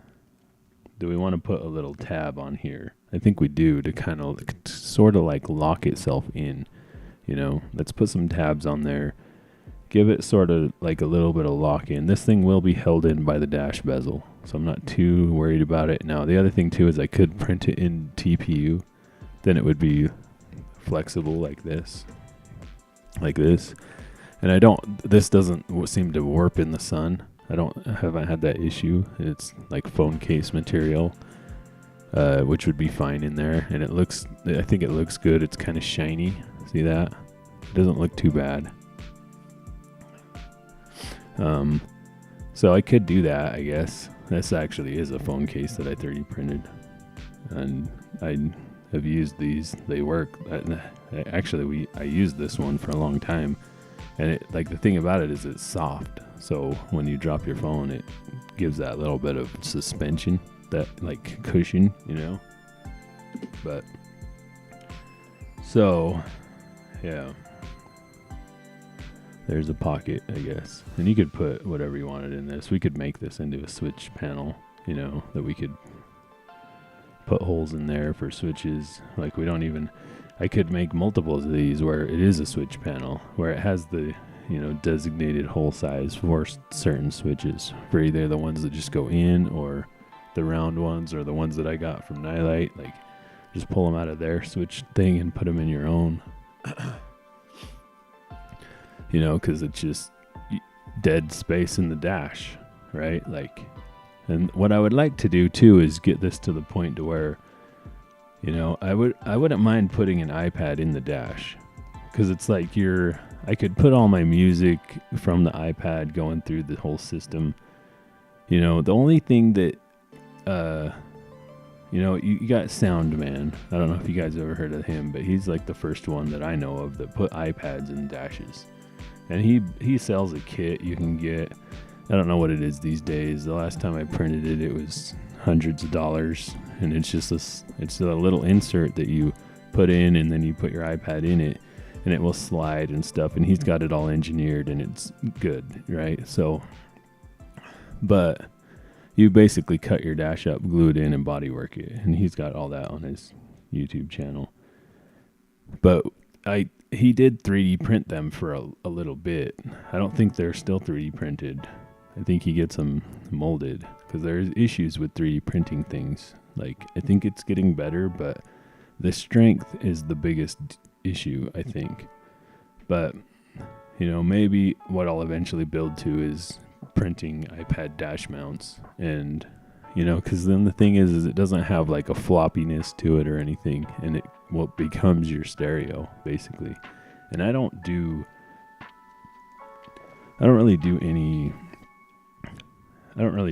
do we want to put a little tab on here? I think we do, to kind of sort of like lock itself in. Let's put some tabs on there. Give it sort of like a little bit of lock in. This thing will be held in by the dash bezel, so I'm not too worried about it. Now, the other thing too is I could print it in TPU. Then it would be flexible like this, and this doesn't seem to warp in the sun. I haven't had that issue. It's like phone case material, which would be fine in there, and I think it looks good. It's kind of shiny. See that? It doesn't look too bad. So I could do that, I guess. This actually is a phone case that I 3D printed, and I've used these. They work. I used this one for a long time. And it, like, the thing about it is it's soft. So when you drop your phone, it gives that little bit of suspension, that like cushion, you know. But so yeah, there's a pocket, I guess, and you could put whatever you wanted in this. We could make this into a switch panel, you know, that we could put holes in there for switches. Like, we don't even, I could make multiples of these where it is a switch panel, where it has the, you know, designated hole size for certain switches, for either the ones that just go in, or the round ones, or the ones that I got from Nightlight. Like, just pull them out of their switch thing and put them in your own. You know, because it's just dead space in the dash, right? Like, and what I would like to do too is get this to the point to where, you know, I wouldn't mind putting an iPad in the dash, because it's like I could put all my music from the iPad going through the whole system. You know, the only thing that, you know, you got Soundman. I don't know if you guys ever heard of him, but he's like the first one that I know of that put iPads in dashes. And he sells a kit you can get. I don't know what it is these days. The last time I printed it, it was hundreds of dollars. And it's just it's a little insert that you put in, and then you put your iPad in it, and it will slide and stuff. And he's got it all engineered, and it's good, right? So, but you basically cut your dash up, glue it in, and bodywork it. And he's got all that on his YouTube channel. But he did 3D print them for a little bit. I don't think they're still 3D printed. I think he gets them molded, because there's issues with 3D printing things. Like, I think it's getting better, but the strength is the biggest issue, I think. But, you know, maybe what I'll eventually build to is printing iPad dash mounts. And, you know, because then the thing is it doesn't have like a floppiness to it or anything, and it what becomes your stereo basically. And I don't really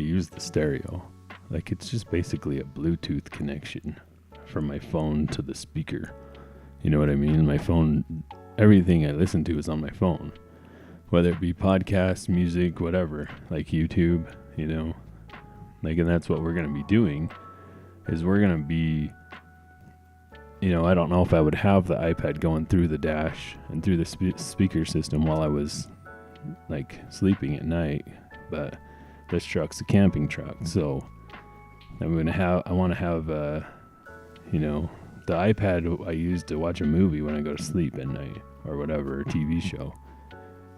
use the stereo. Like, it's just basically a Bluetooth connection from my phone to the speaker. You know what I mean? My phone, everything I listen to is on my phone, whether it be podcasts, music, whatever, like YouTube, you know. Like, and that's what we're going to be doing, is we're going to be, you know, I don't know if I would have the iPad going through the dash and through the speaker system while I was like sleeping at night, but this truck's a camping truck, so I want to have, you know, the iPad I use to watch a movie when I go to sleep at night, or whatever, a TV show.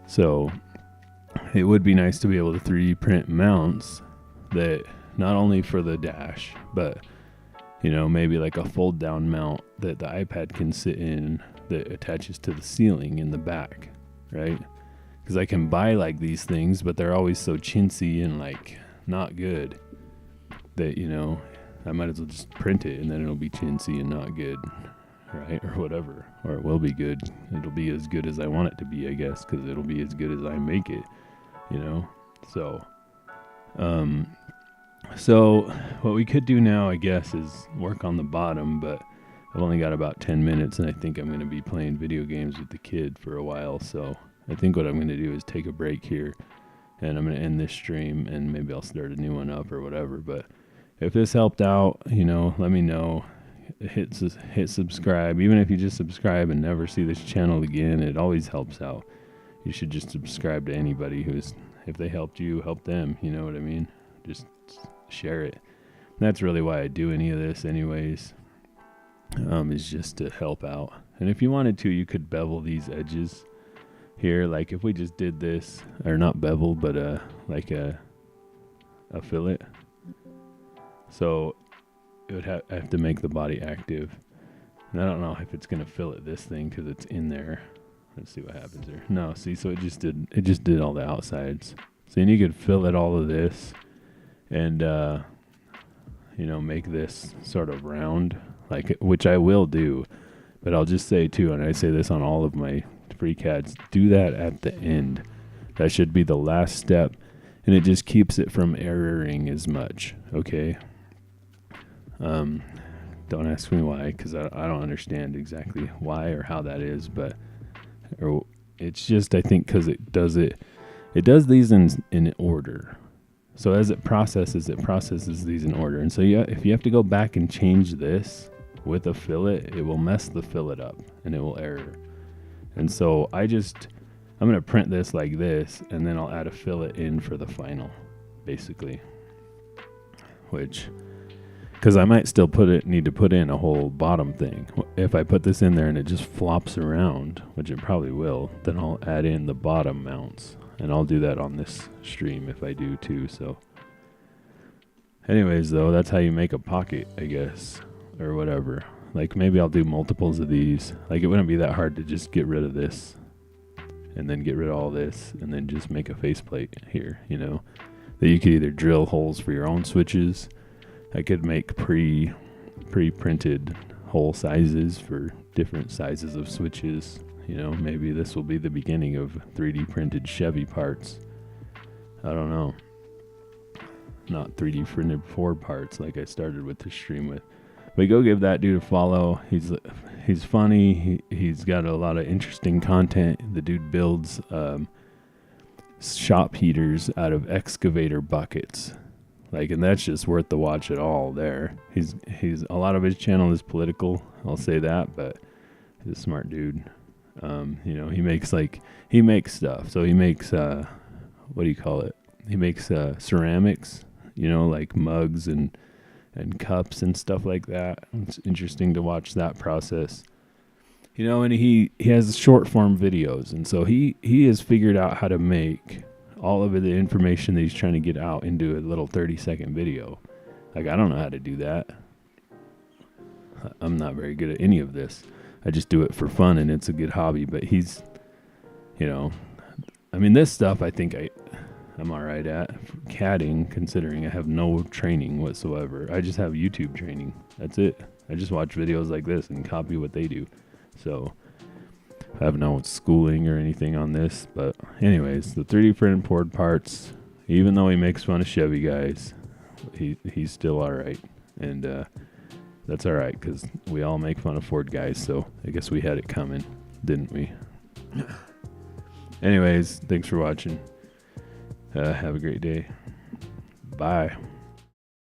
So it would be nice to be able to 3D print mounts that not only for the dash, but, you know, maybe like a fold down mount that the iPad can sit in that attaches to the ceiling in the back, right? Because I can buy like these things, but they're always so chintzy and like not good that, you know, I might as well just print it, and then it'll be chintzy and not good, right? Or whatever. Or it will be good. It'll be as good as I want it to be, I guess, because it'll be as good as I make it, you know? So, so what we could do now, I guess, is work on the bottom, but I've only got about 10 minutes, and I think I'm going to be playing video games with the kid for a while. So I think what I'm going to do is take a break here, and I'm going to end this stream, and maybe I'll start a new one up or whatever. But if this helped out, you know, let me know. Hit subscribe. Even if you just subscribe and never see this channel again, it always helps out. You should just subscribe to anybody if they helped you, help them. You know what I mean? Just share it. That's really why I do any of this anyways, is just to help out. And if you wanted to, you could bevel these edges here. Like if we just did this, or not bevel, but like a fillet. So it would have to make the body active. And I don't know if it's going to fillet this thing because it's in there. Let's see what happens here. No, see, so it just did all the outsides. So then you could fillet all of this and, you know, make this sort of round, like, which I will do. But I'll just say too, and I say this on all of my Freecads, do that at the end. That should be the last step. And it just keeps it from erroring as much, okay? Don't ask me why, because I don't understand exactly why or how that is, but, or It's just, I think, because it does these in order. So as it processes these in order. And so if you have to go back and change this with a fillet, it will mess the fillet up and it will error. And so I'm going to print this like this, and then I'll add a fillet in for the final, basically. Because I might still need to put in a whole bottom thing. If I put this in there and it just flops around, which it probably will, then I'll add in the bottom mounts. And I'll do that on this stream if I do too. So anyways, though, that's how you make a pocket, I guess, or whatever. Like maybe I'll do multiples of these. Like it wouldn't be that hard to just get rid of this and then get rid of all this and then just make a faceplate here, that you could either drill holes for your own switches. I could make pre-printed hole sizes for different sizes of switches. Maybe this will be the beginning of 3D printed Chevy parts. I don't know. Not 3D printed Ford parts like I started with the stream with. But go give that dude a follow. He's funny. He's got a lot of interesting content. The dude builds shop heaters out of excavator buckets. And that's just worth the watch at all there. He's a lot of his channel is political. I'll say that, but he's a smart dude. He makes stuff. So he makes, what do you call it? He makes ceramics, like mugs and cups and stuff like that. It's interesting to watch that process. And he has short form videos. And so he has figured out how to make all of the information that he's trying to get out into a little 30-second video. I don't know how to do that. I'm not very good at any of this. I just do it for fun, and it's a good hobby. But he's, this stuff I think I'm all right at. CADing, considering I have no training whatsoever. I just have YouTube training. That's it. I just watch videos like this and copy what they do. So I have no schooling or anything on this. But anyways, the 3D printed Ford parts, even though he makes fun of Chevy guys, he's still all right. And that's all right, because we all make fun of Ford guys, so I guess we had it coming, didn't we? Anyways, thanks for watching. Have a great day. Bye.